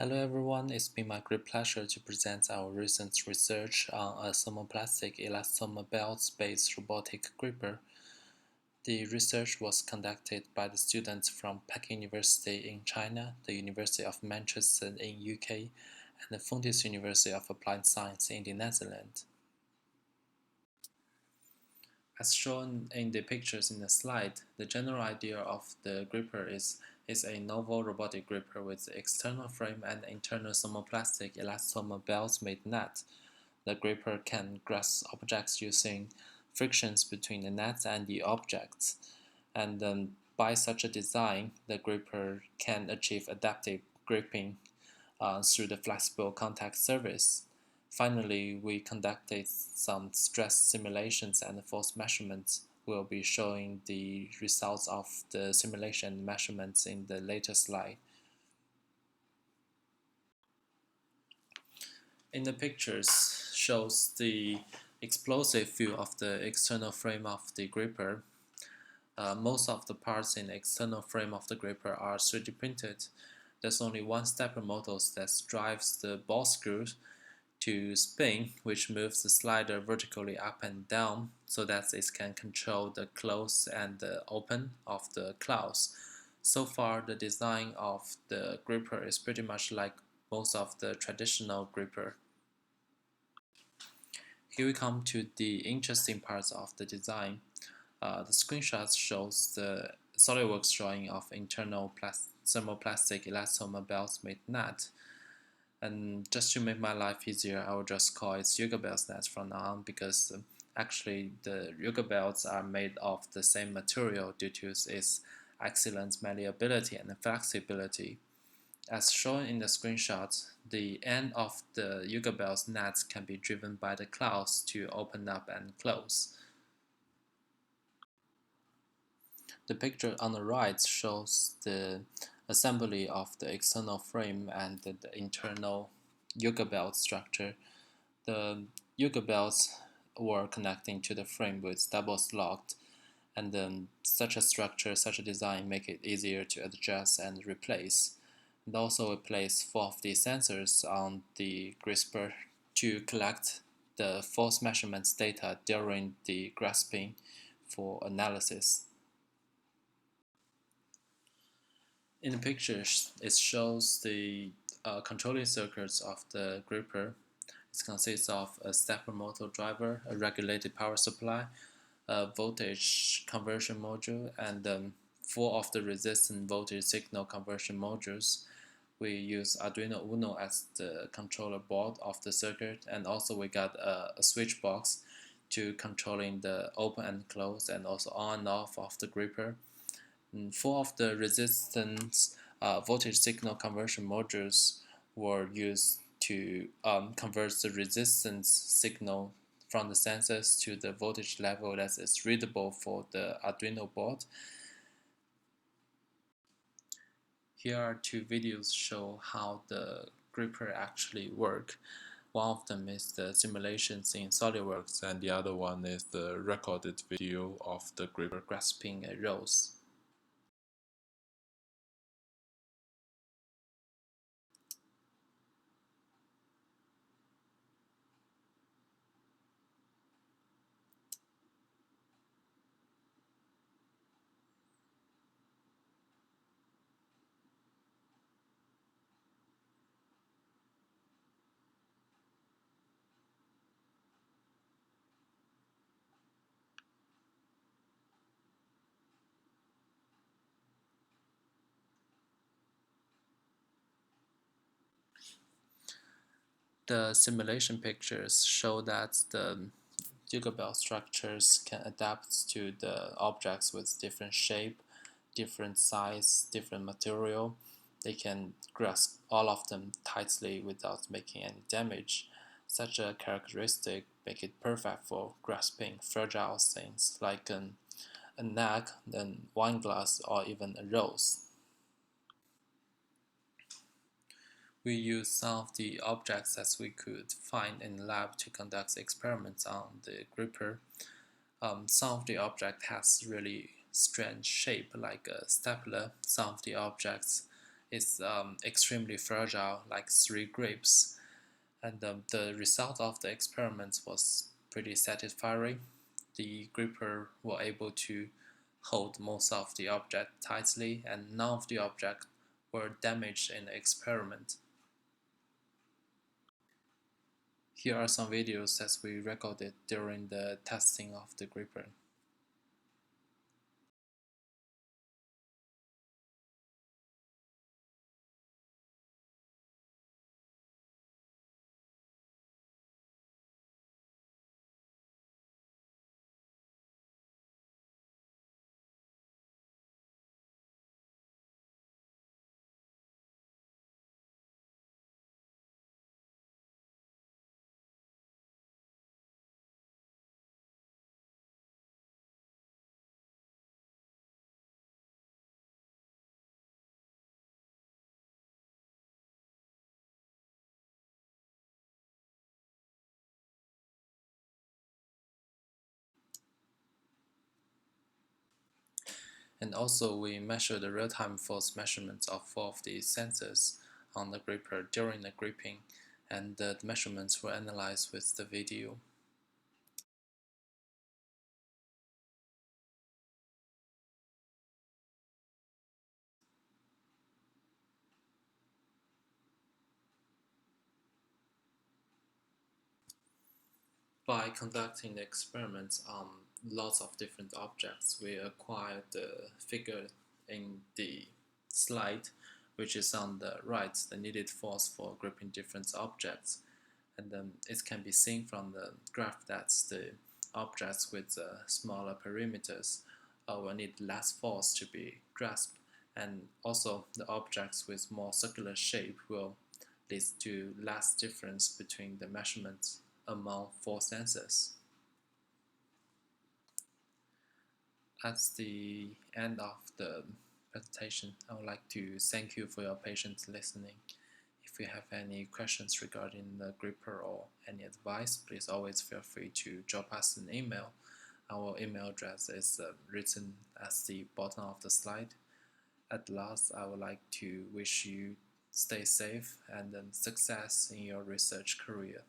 Hello everyone, it's been my great pleasure to present our recent research on a thermoplastic elastomer belt-based robotic gripper. The research was conducted by the students from Peking University in China, the University of Manchester in UK, and the Fontys University of Applied Science in the Netherlands. As shown in the pictures in the slide, the general idea of the gripper is a novel robotic gripper with external frame and internal thermoplastic elastomer belt-made net. The gripper can grasp objects using frictions between the net and the objects, and by such a design, the gripper can achieve adaptive gripping through the flexible contact surface. Finally, we conducted some stress simulations and force measurements. We'll be showing the results of the simulation measurements in the later slide. In the pictures shows the explosive view of the external frame of the gripper. Most of the parts in the external frame of the gripper are 3D printed. There's only one stepper motor that drives the ball screws to spin, which moves the slider vertically up and down so that it can control the close and the open of the claws. So far, the design of the gripper is pretty much like most of the traditional gripper. Here we come to the interesting parts of the design. The screenshot shows the SolidWorks drawing of internal thermoplastic elastomer belt-made net. And just to make my life easier, I will just call it yoga belts net from now on because actually the yoga belts are made of the same material due to its excellent malleability and flexibility. As shown in the screenshot, the end of the yoga belts net can be driven by the claws to open up and close. The picture on the right shows the assembly of the external frame and the internal yoga belt structure. The yoga belts were connecting to the frame with double slot, and then such a structure, such a design make it easier to adjust and replace. And also we place 4 of the sensors on the gripper to collect the force measurements data during the grasping for analysis. In the pictures, it shows the controlling circuits of the gripper. It consists of a stepper motor driver, a regulated power supply, a voltage conversion module, and 4 of the resistant voltage signal conversion modules. We use Arduino Uno as the controller board of the circuit, and also we got a switch box to controlling the open and close and also on and off of the gripper. And 4 of the resistance voltage signal conversion modules were used to convert the resistance signal from the sensors to the voltage level that is readable for the Arduino board. Here are 2 videos show how the gripper actually work. One of them is the simulations in SolidWorks and the other one is the recorded video of the gripper grasping a rose. The simulation pictures show that the yoga belt structures can adapt to the objects with different shape, different size, different material. They can grasp all of them tightly without making any damage. Such a characteristic make it perfect for grasping fragile things like a neck, a wine glass, or even a rose. We used some of the objects that we could find in the lab to conduct experiments on the gripper. Some of the object has really strange shape like a stapler. Some of the objects is extremely fragile, like 3 grapes. And the result of the experiments was pretty satisfying. The gripper were able to hold most of the object tightly, and none of the objects were damaged in the experiment. Here are some videos that we recorded during the testing of the gripper. And also we measure the real-time force measurements of 4 of these sensors on the gripper during the gripping, and the measurements were analyzed with the video. By conducting the experiments on lots of different objects, we acquired the figure in the slide, which is on the right, the needed force for gripping different objects. And it can be seen from the graph that the objects with smaller perimeters will need less force to be grasped, and also the objects with more circular shape will lead to less difference between the measurements among 4 sensors. At the end of the presentation, I would like to thank you for your patient listening. If you have any questions regarding the gripper or any advice, please always feel free to drop us an email. Our email address is written at the bottom of the slide. At last, I would like to wish you stay safe and success in your research career.